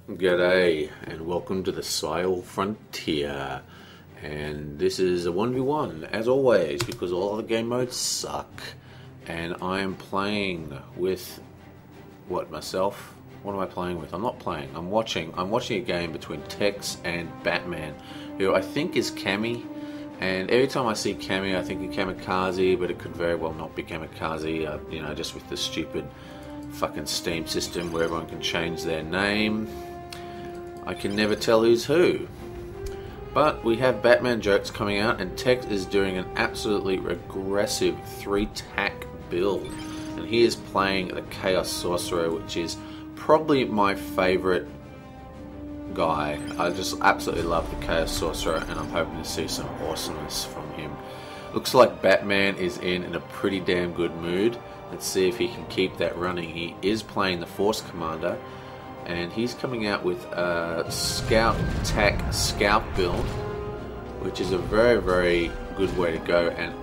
G'day and welcome to the Sail Frontier, and this is a 1v1 as always because all other game modes suck, and I am playing with myself? What am I playing with? I'm not playing, I'm watching a game between Tex and Batman, who I think is Cammy, and every time I see Cammy I think of Kamikaze, but it could very well not be Kamikaze, you know, just with the stupid fucking Steam system where everyone can change their name. I can never tell who's who. But we have Batman jokes coming out, and Tex is doing an absolutely regressive 3-tack build. And he is playing the Chaos Sorcerer, which is probably my favourite guy. I just absolutely love the Chaos Sorcerer, and I'm hoping to see some awesomeness from him. Looks like Batman is in a pretty damn good mood. Let's see if he can keep that running. He is playing the Force Commander, and he's coming out with a Scout Tack Scout build, which is a very, very good way to go. And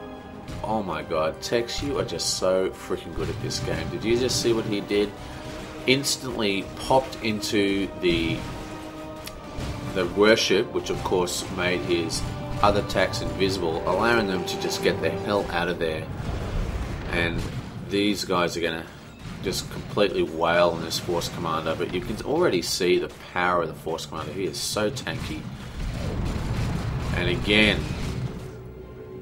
oh my god, Tex, you are just so freaking good at this game. Did you just see what he did? Instantly popped into the worship, which of course made his other attacks invisible, allowing them to just get the hell out of there. And these guys are going to just completely wail on this Force Commander, but you can already see the power of the Force Commander. He is so tanky. And again,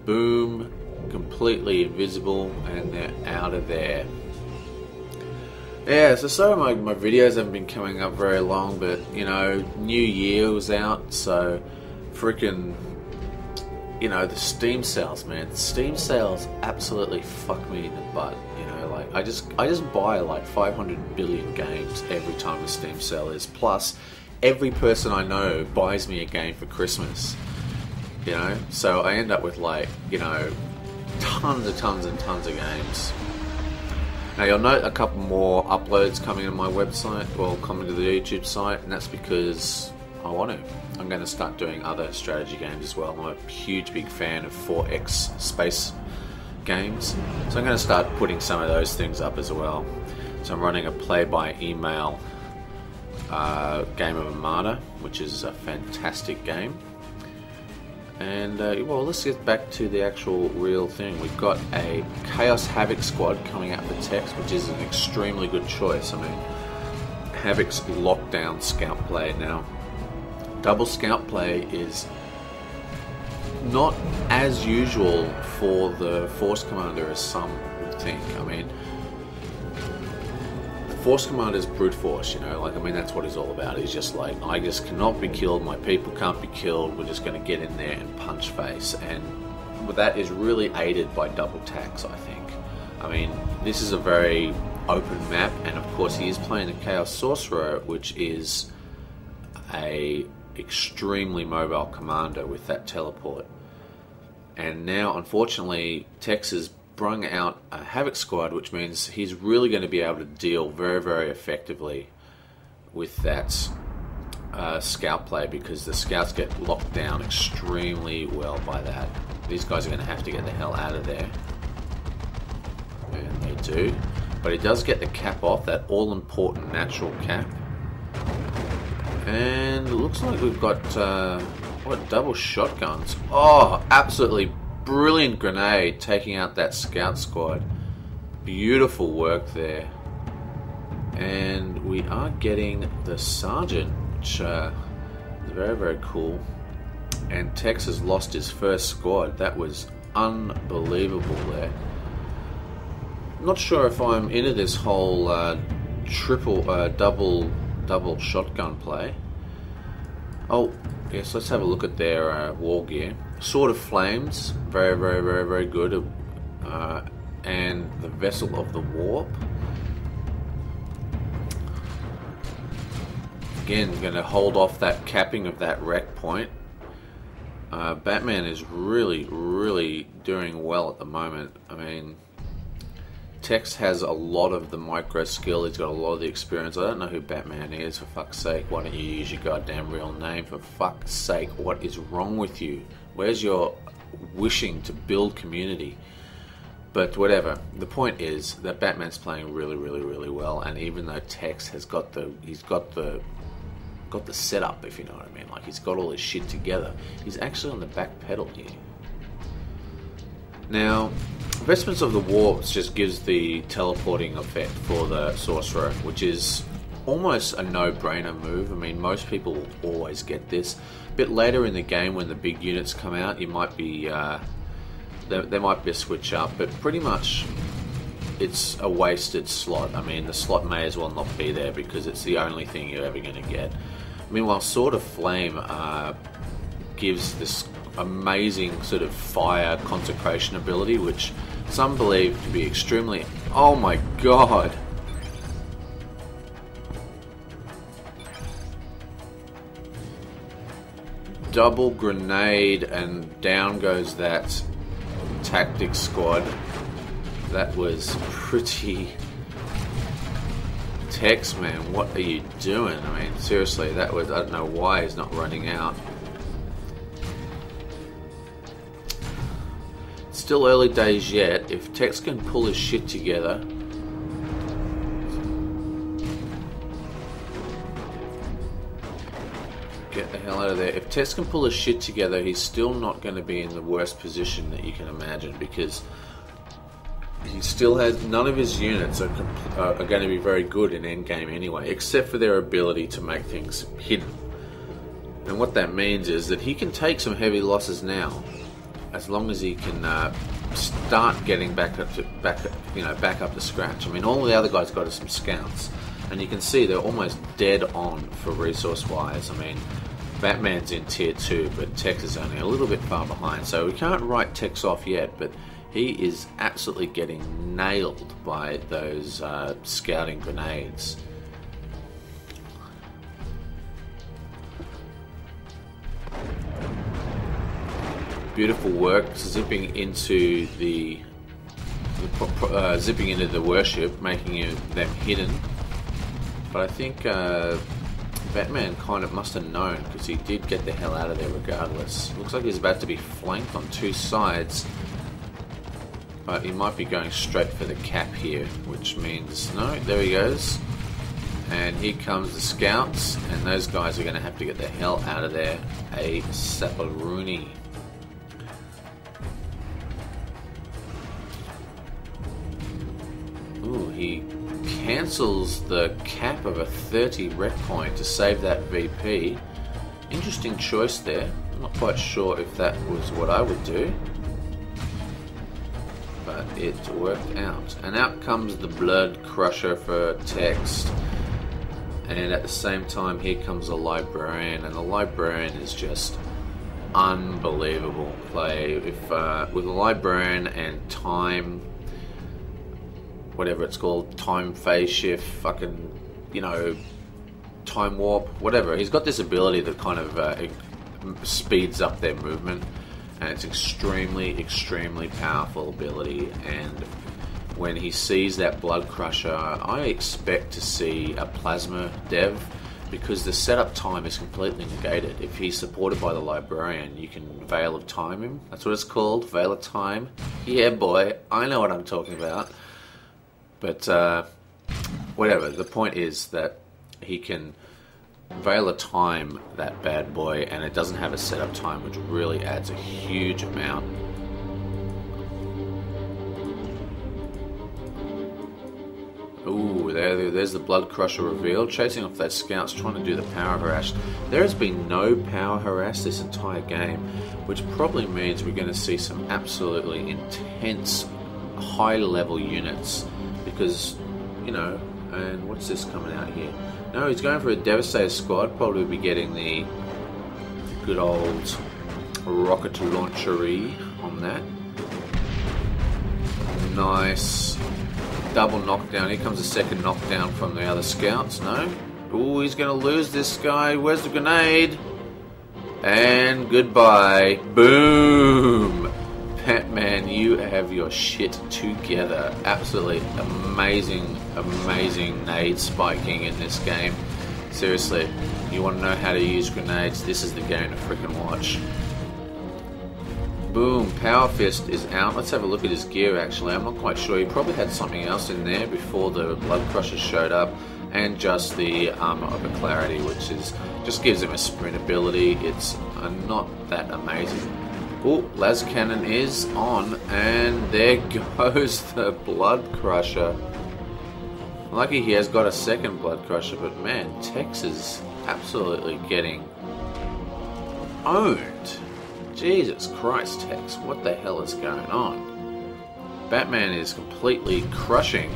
boom, completely invisible, and they're out of there. Yeah, so sorry my videos haven't been coming up very long, but you know, New Year was out, so freaking, you know, the Steam sales, man. The Steam sales absolutely fuck me in the butt. You know, like I just buy like 500 billion games every time the Steam sale is. Plus, every person I know buys me a game for Christmas. You know, so I end up with like, you know, tons of games. Now you'll note a couple more uploads coming to my website, or coming to the YouTube site, and that's because I want to. I'm going to start doing other strategy games as well. I'm a huge big fan of 4X space games, so I'm going to start putting some of those things up as well. So I'm running a play-by-email game of Armada, which is a fantastic game. And well, let's get back to the actual real thing. We've got a Chaos Havoc squad coming out for Tex, which is an extremely good choice. I mean, Havoc's lockdown scout play now. Double scout play is not as usual for the Force Commander as some would think. I mean, the Force Commander is brute force, you know, like, I mean, that's what he's all about. He's just like, I just cannot be killed, my people can't be killed, we're just going to get in there and punch face. And that is really aided by double tacks, I think. I mean, this is a very open map, and of course he is playing the Chaos Sorcerer, which is a extremely mobile commander with that teleport. And now unfortunately Tex has brung out a Havoc squad, which means he's really going to be able to deal very, very effectively with that scout play, because the scouts get locked down extremely well by that. These guys are going to have to get the hell out of there, and they do. But he does get the cap off, that all-important natural cap. And it looks like we've got, what, double shotguns. Oh, absolutely brilliant grenade taking out that scout squad. Beautiful work there. And we are getting the sergeant, which is very, very cool. And Tex has lost his first squad. That was unbelievable there. Not sure if I'm into this whole double shotgun play. Oh, yes, let's have a look at their war gear. Sword of Flames, very, very, very, very good. And the Vessel of the Warp. Again, going to hold off that capping of that wreck point. Batman is really, really doing well at the moment. I mean, Tex has a lot of the micro skill, he's got a lot of the experience. I don't know who Batman is, for fuck's sake. Why don't you use your goddamn real name, for fuck's sake? What is wrong with you? Where's your wishing to build community? But whatever. The point is that Batman's playing really, really, really well, and even though Tex has got the got the setup, if you know what I mean. Like, he's got all his shit together. He's actually on the back pedal here. Now, Vestments of the Warps just gives the teleporting effect for the Sorcerer, which is almost a no-brainer move. I mean, most people will always get this. A bit later in the game, when the big units come out, you might be there might be a switch up, but pretty much it's a wasted slot. I mean, the slot may as well not be there because it's the only thing you're ever going to get. Meanwhile, Sword of Flame gives this amazing sort of fire consecration ability, which some believe to be extremely... Oh my god! Double grenade and down goes that tactic squad. That was pretty... Tex, man, what are you doing? I mean, seriously, that was... I don't know why he's not running out. Still early days yet. If Tex can pull his shit together... Get the hell out of there. If Tex can pull his shit together, he's still not going to be in the worst position that you can imagine, because he still has... None of his units are going to be very good in endgame anyway, except for their ability to make things hidden. And what that means is that he can take some heavy losses now, as long as he can start getting back up to scratch. I mean, all the other guys got is some scouts, and you can see they're almost dead on for resource wise. I mean, Batman's in tier 2, but Tex is only a little bit far behind, so we can't write Tex off yet, but he is absolutely getting nailed by those scouting grenades. Beautiful work, zipping into the worship, making them hidden. But I think Batman kind of must have known, because he did get the hell out of there regardless. Looks like he's about to be flanked on two sides, but he might be going straight for the cap here, which means no. There he goes, and here comes the scouts, and those guys are going to have to get the hell out of there ASAP. Ooh, he cancels the cap of a 30 rec point to save that VP. Interesting choice there. I'm not quite sure if that was what I would do, but it worked out. And out comes the Blood Crusher for Tex, and at the same time here comes the Librarian, and the Librarian is just unbelievable play. If with the Librarian and time, whatever it's called, time phase shift, fucking, you know, time warp, whatever. He's got this ability that kind of speeds up their movement, and it's extremely, extremely powerful ability. And when he sees that Blood Crusher, I expect to see a Plasma dev, because the setup time is completely negated. If he's supported by the Librarian, you can Veil of Time him. That's what it's called, Veil of Time. Yeah, boy, I know what I'm talking about. But whatever, the point is that he can Veil of Time that bad boy, and it doesn't have a setup time, which really adds a huge amount. Ooh, there's the Blood Crusher reveal, chasing off that scouts, trying to do the power harass. There has been no power harass this entire game, which probably means we're going to see some absolutely intense high level units. Because, you know, and what's this coming out here? No, he's going for a Devastator squad. Probably be getting the good old rocket launchery on that. Nice. Double knockdown. Here comes a second knockdown from the other scouts. No. Ooh, he's going to lose this guy. Where's the grenade? And goodbye. Boom. Batman, you have your shit together. Absolutely amazing, amazing nade spiking in this game. Seriously, you want to know how to use grenades, this is the game to freaking watch. Boom, Power Fist is out. Let's have a look at his gear actually. I'm not quite sure. He probably had something else in there before the Blood Crusher showed up, and just the Armor of Clarity, which is Just gives him a sprint ability. It's not that amazing. Oh, las cannon is on, and there goes the blood crusher. Lucky he has got a second blood crusher, but man, Tex is absolutely getting owned. Jesus Christ, Tex, what the hell is going on? Batman is completely crushing.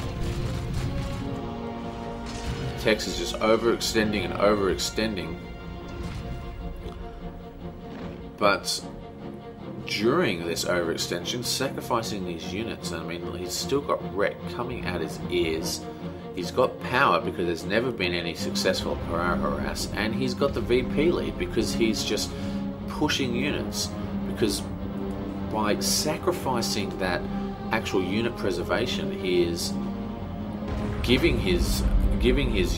Tex is just overextending and overextending. But during this overextension, sacrificing these units, I mean, he's still got wreck coming out his ears. He's got power because there's never been any successful power harass, and he's got the VP lead because he's just pushing units. Because by sacrificing that actual unit preservation, he is giving his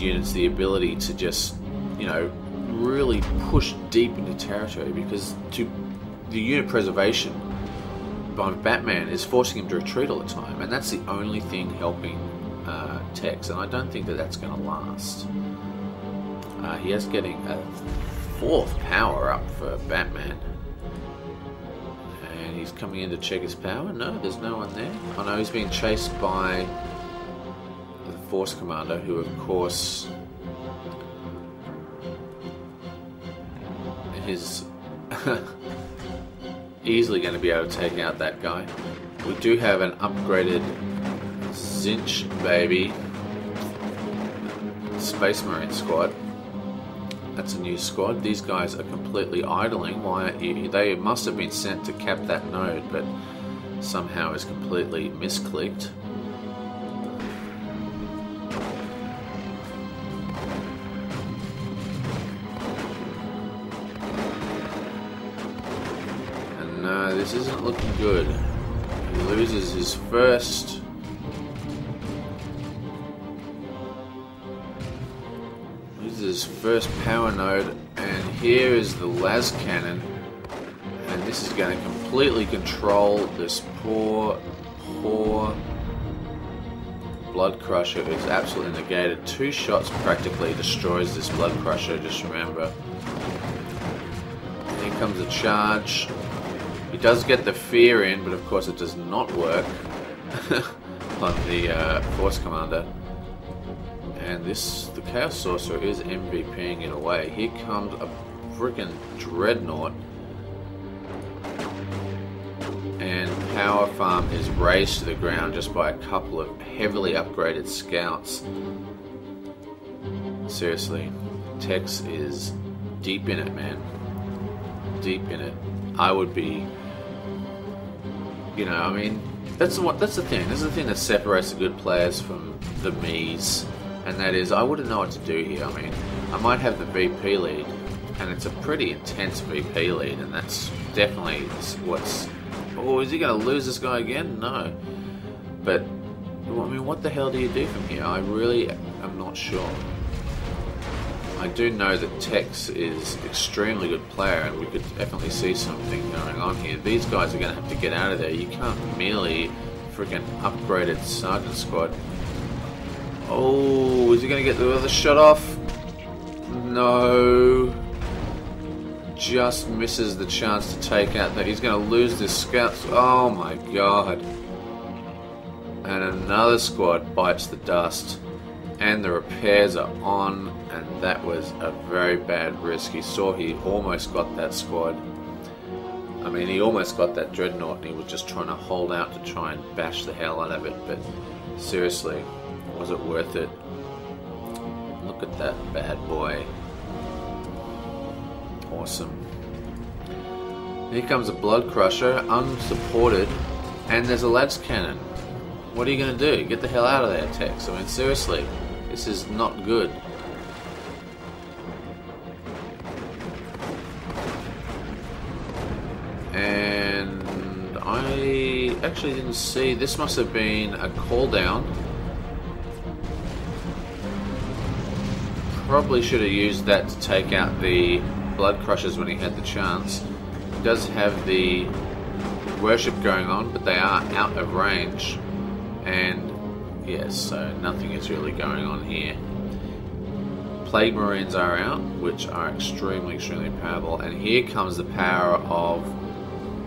units the ability to just, you know, really push deep into territory, because the unit preservation by Batman is forcing him to retreat all the time, and that's the only thing helping Tex, and I don't think that that's going to last. He is getting a 4th power up for Batman, and he's coming in to check his power. No, there's no one there. I know he's being chased by the Force Commander, who of course is easily going to be able to take out that guy. We do have an upgraded Zinch baby Space Marine squad. That's a new squad. These guys are completely idling. Why? They must have been sent to cap that node, but somehow is completely misclicked. And no, this isn't looking good. He loses his first power node, and here is the las cannon, and this is going to completely control this poor blood crusher. It's absolutely negated. 2 shots practically destroys this blood crusher, just remember. And here comes a charge. He does get the fear in, but of course it does not work on the Force Commander. And the Chaos Sorcerer is MVPing it away. Here comes a freaking Dreadnought, and Power Farm is razed to the ground just by a couple of heavily upgraded scouts. Seriously, Tex is deep in it, man. Deep in it. I would be, you know, I mean, that's the thing. This is the thing that separates the good players from the me's. And that is, I wouldn't know what to do here. I mean, I might have the VP lead, and it's a pretty intense VP lead, and that's definitely what's... Oh, is he going to lose this guy again? No. But, I mean, what the hell do you do from here? I really am not sure. I do know that Tex is extremely good player, and we could definitely see something going on here. These guys are going to have to get out of there. You can't merely freaking upgraded Sergeant Squad. Oh, is he going to get the other shot off? No. Just misses the chance to take out that. He's going to lose this scout. Oh my god. And another squad bites the dust. And the repairs are on. And that was a very bad risk. He saw he almost got that squad. I mean, he almost got that Dreadnought, and he was just trying to hold out to try and bash the hell out of it. But seriously, was it worth it? Look at that bad boy. Awesome. Here comes a Blood Crusher, unsupported, and there's a las cannon. What are you going to do? Get the hell out of there, Tex. I mean, seriously, this is not good. And I actually didn't see, this must have been a call down. Probably should have used that to take out the Blood Crushers when he had the chance. He does have the worship going on, but they are out of range. And yes, so nothing is really going on here. Plague Marines are out, which are extremely powerful. And here comes the power of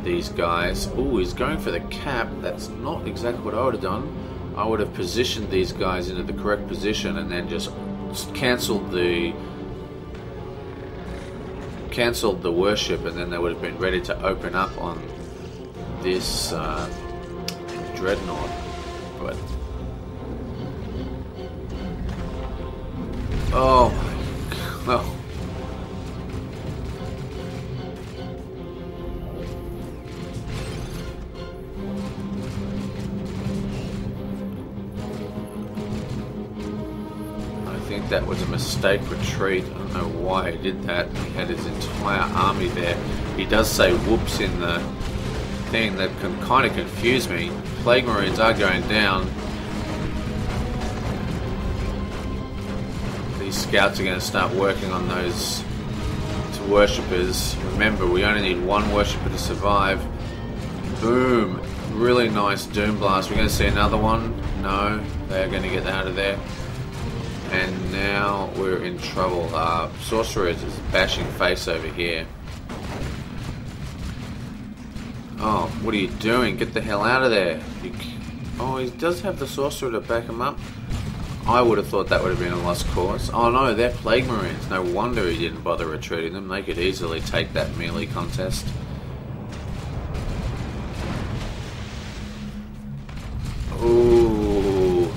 these guys. Ooh, he's going for the cap. That's not exactly what I would have done. I would have positioned these guys into the correct position and then just cancelled the worship, and then they would have been ready to open up on this dreadnought. But oh my god. I think that was a mistake retreat. I don't know why he did that. He had his entire army there. He does say whoops in the thing. That can kind of confuse me. Plague Marines are going down. These scouts are going to start working on those worshippers. Remember, we only need one worshipper to survive. Boom. Really nice Doom Blast. We're going to see another one. No, they are going to get out of there. And now we're in trouble. Sorcerers is bashing face over here. Oh, what are you doing? Get the hell out of there. Oh, he does have the Sorcerer to back him up. I would have thought that would have been a lost cause. Oh no, they're Plague Marines. No wonder he didn't bother retreating them. They could easily take that melee contest. Ooh.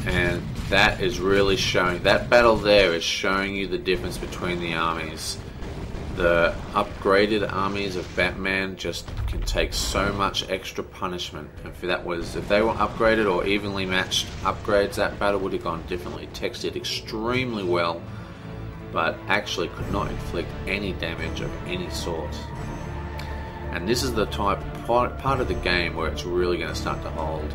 And that is really showing, that battle there is showing you the difference between the armies. The upgraded armies of Batman just can take so much extra punishment. If they were upgraded or evenly matched upgrades, that battle would have gone differently. Tex did extremely well, but actually could not inflict any damage of any sort. And this is the part of the game where it's really going to start to hold.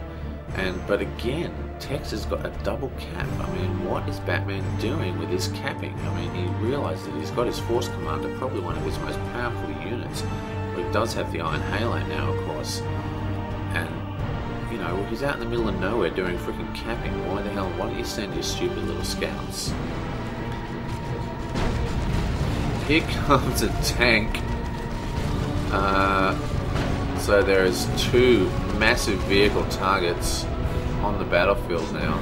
But again, Tex has got a double cap. I mean, what is Batman doing with his capping? I mean, he realised that he's got his Force Commander, probably one of his most powerful units. But he does have the Iron Halo now, of course. And, you know, he's out in the middle of nowhere doing freaking capping. Why the hell? Why don't you send your stupid little scouts? Here comes a tank. So there's two massive vehicle targets on the battlefield now.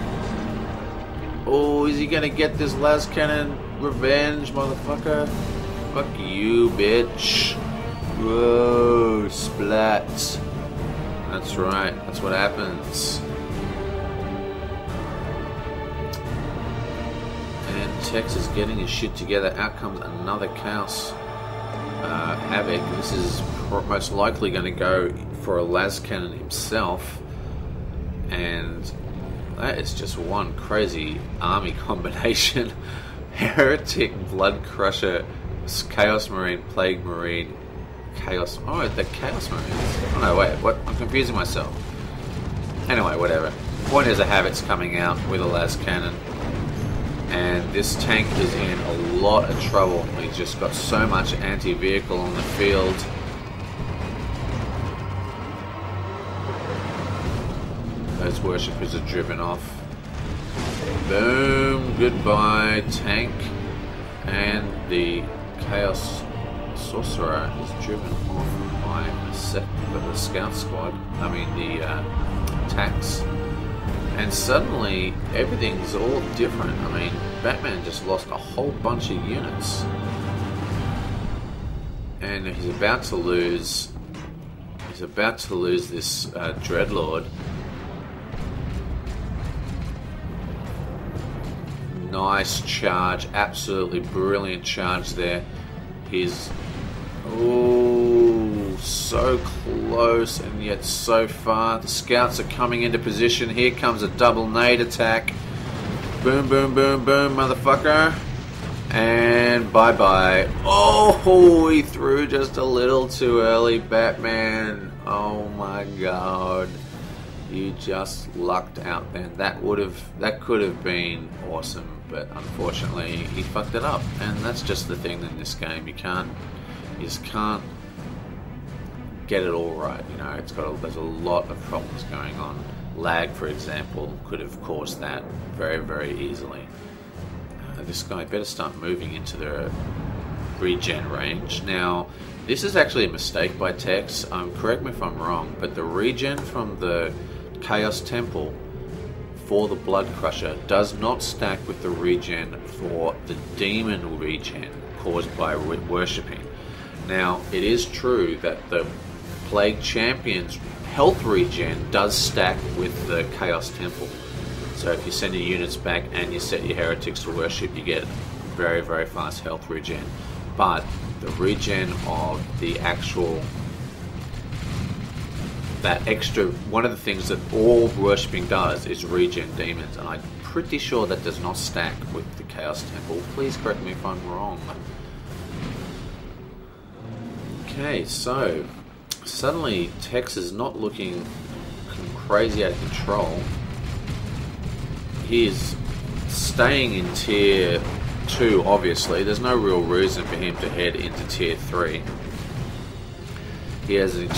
Oh, is he gonna get this las cannon revenge, motherfucker? Fuck you, bitch. Whoa, splat. That's right, that's what happens. And Tex is getting his shit together. Out comes another Chaos Havoc. This is most likely going to go for a las cannon himself, and that is just one crazy army combination. Heretic, Blood Crusher, Chaos Marine, Plague Marine, Chaos... Oh, the Chaos Marines. Oh no, wait, what? I'm confusing myself. Anyway, whatever. Point is, a Havoc's coming out with a las cannon, and this tank is in a lot of trouble. He's just got so much anti-vehicle on the field. Those worshippers are driven off. Boom, goodbye tank. And the Chaos Sorcerer is driven off by the scout squad. I mean the attacks. And suddenly everything's all different. I mean, Batman just lost a whole bunch of units. And he's about to lose this Dreadlord. Nice charge, absolutely brilliant charge there. He's so close and yet so far. The scouts are coming into position. Here comes a double nade attack. Boom, boom, boom, boom, motherfucker. And bye-bye. Oh, he threw just a little too early, Batman. Oh my god. You just lucked out then. That could have been awesome, but unfortunately he fucked it up. And that's just the thing in this game. You just can't get it all right, you know. There's a lot of problems going on. lag, for example, could have caused that very, very easily. This guy better start moving into the regen range. Now, this is actually a mistake by Tex. Correct me if I'm wrong, but the regen from the Chaos Temple for the Blood Crusher does not stack with the regen for the Demon regen caused by worshipping. Now, it is true that the Plague Champion's health regen does stack with the Chaos Temple. So if you send your units back and you set your heretics to worship, you get very, very fast health regen. But the regen of the actual, that extra, one of the things that all worshipping does is regen demons, and I'm pretty sure that does not stack with the Chaos Temple. Please correct me if I'm wrong. Okay, so suddenly Tex is not looking crazy out of control. He is staying in tier 2, obviously. There's no real reason for him to head into tier 3. He has an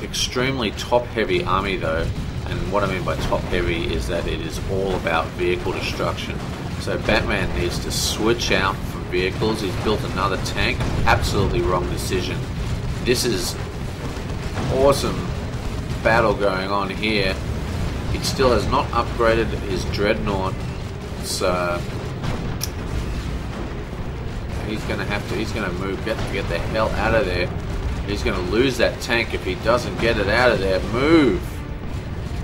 extremely top-heavy army, though, and what I mean by top-heavy is that it is all about vehicle destruction. So Batman needs to switch out from vehicles. He's built another tank. Absolutely wrong decision. This is awesome battle going on here. He still has not upgraded his dreadnought, so he's going to move, get the hell out of there. He's going to lose that tank if he doesn't get it out of there. Move!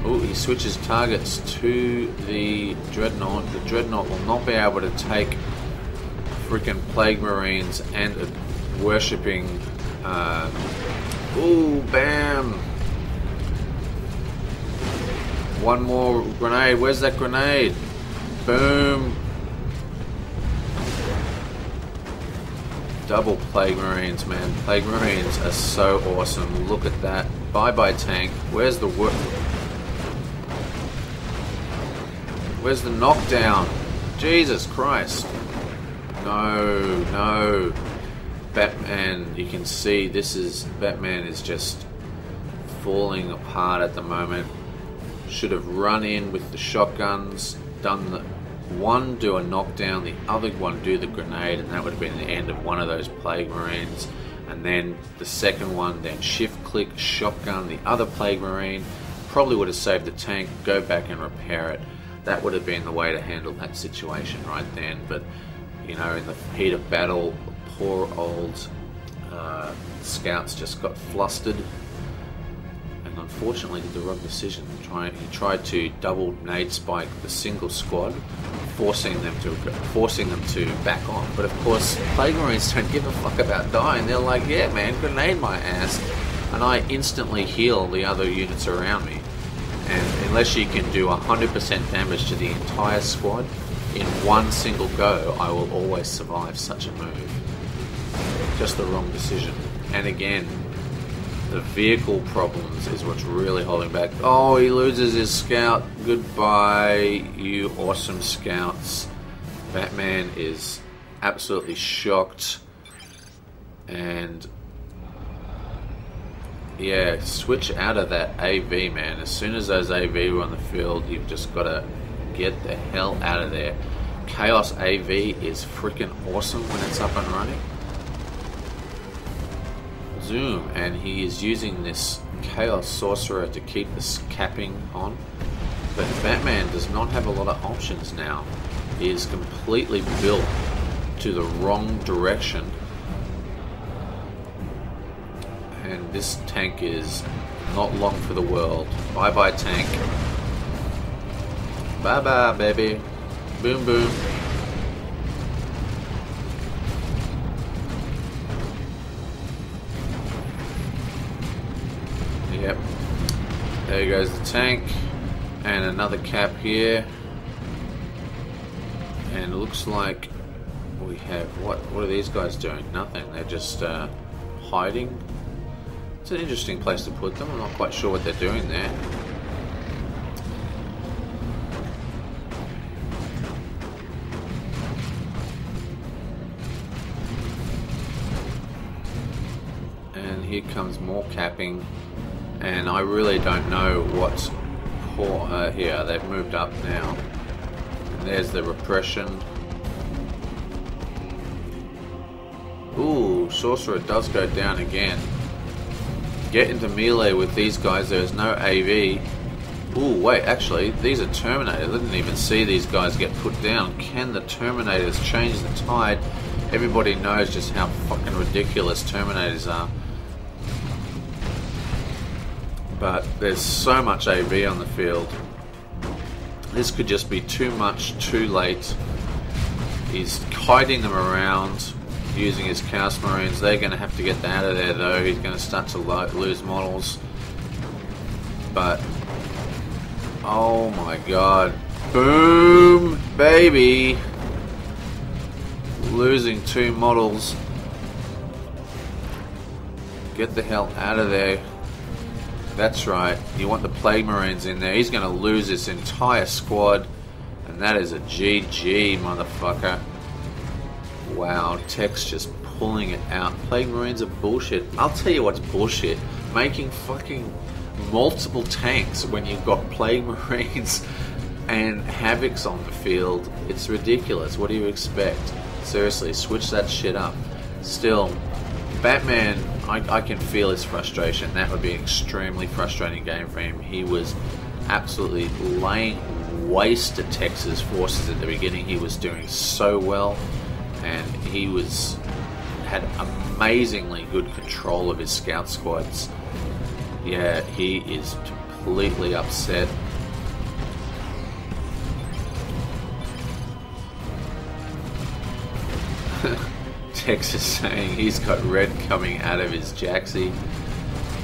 Oh, he switches targets to the dreadnought. The dreadnought will not be able to take freaking Plague Marines and worshipping. Ooh, bam! One more grenade. Where's that grenade? Boom. Double Plague Marines, man. Plague Marines are so awesome. Look at that. Bye-bye tank. Where's the work? Where's the knockdown? Jesus Christ. No, no. Batman, you can see Batman is just falling apart at the moment. Should have run in with the shotguns, done the one do a knockdown, the other one do the grenade, and that would have been the end of one of those Plague Marines. And then the second one, then shift click, shotgun the other Plague Marine. Probably would have saved the tank, go back and repair it. That would have been the way to handle that situation right then. But, you know, in the heat of battle, poor old scouts just got flustered. And unfortunately did the wrong decision. He tried to double nade spike the single squad, forcing them to back off. But of course, Plague Marines don't give a fuck about dying. They're like, yeah man, grenade my ass, and I instantly heal the other units around me. And unless you can do 100% damage to the entire squad in one single go, I will always survive such a move. Just the wrong decision. And again, the vehicle problems is what's really holding back. Oh, he loses his scout. Goodbye, you awesome scouts. Batman is absolutely shocked. And yeah, switch out of that AV, man. As soon as those AV were on the field, you've just got to get the hell out of there. Chaos AV is freaking awesome when it's up and running. Zoom, and he is using this Chaos Sorcerer to keep this capping on. But Batman does not have a lot of options now. He is completely built to the wrong direction. And this tank is not long for the world. Bye bye tank. Bye bye baby. Boom boom. Yep. There goes the tank. And another cap here. And it looks like we have what are these guys doing? Nothing. They're just hiding. It's an interesting place to put them. I'm not quite sure what they're doing there. And here comes more capping. And I really don't know what here, they've moved up now. And there's the repression. Ooh, Sorcerer does go down again. Get into melee with these guys, there's no AV. Ooh, wait, actually, these are Terminators. I didn't even see these guys get put down. Can the Terminators change the tide? Everybody knows just how fucking ridiculous Terminators are. But there's so much AV on the field. This could just be too much, too late. He's hiding them around, using his Chaos Marines. They're going to have to get out of there though. He's going to start to lose models. But, oh my god. Boom! Baby! Losing 2 models. Get the hell out of there. That's right. You want the Plague Marines in there. He's going to lose this entire squad. And that is a GG, motherfucker. Wow, Tech's just pulling it out. Plague Marines are bullshit. I'll tell you what's bullshit. Making fucking multiple tanks when you've got Plague Marines and Havocs on the field. It's ridiculous. What do you expect? Seriously, switch that shit up. Still, Batman, I can feel his frustration. That would be an extremely frustrating game for him. He was absolutely laying waste to Texas forces at the beginning. He was doing so well, and he had amazingly good control of his scout squads. Yeah, he is completely upset. Texas saying he's got red coming out of his Jaxie.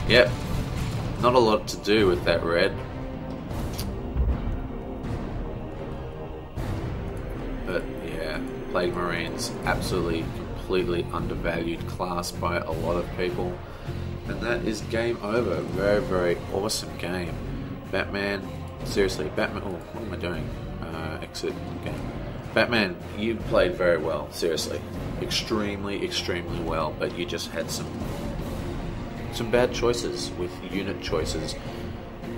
Yep, not a lot to do with that red. But yeah, Plague Marines, absolutely, completely undervalued class by a lot of people. And that is game over. Very, very awesome game. Batman, seriously, Batman, oh, what am I doing? Exit game. Batman, you played very well, seriously. Extremely, extremely well, but you just had some bad choices with unit choices.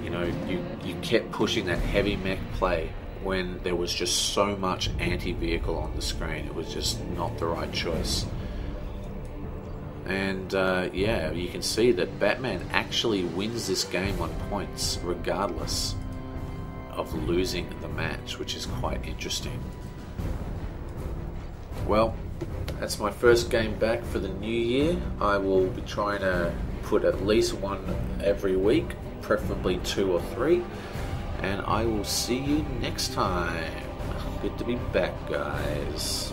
You know, you kept pushing that heavy mech play when there was just so much anti-vehicle on the screen. It was just not the right choice. And yeah, you can see that Batman actually wins this game on points regardless of losing the match, which is quite interesting. Well, that's my first game back for the new year. I will be trying to put at least one every week, preferably 2 or 3. And I will see you next time. Good to be back, guys.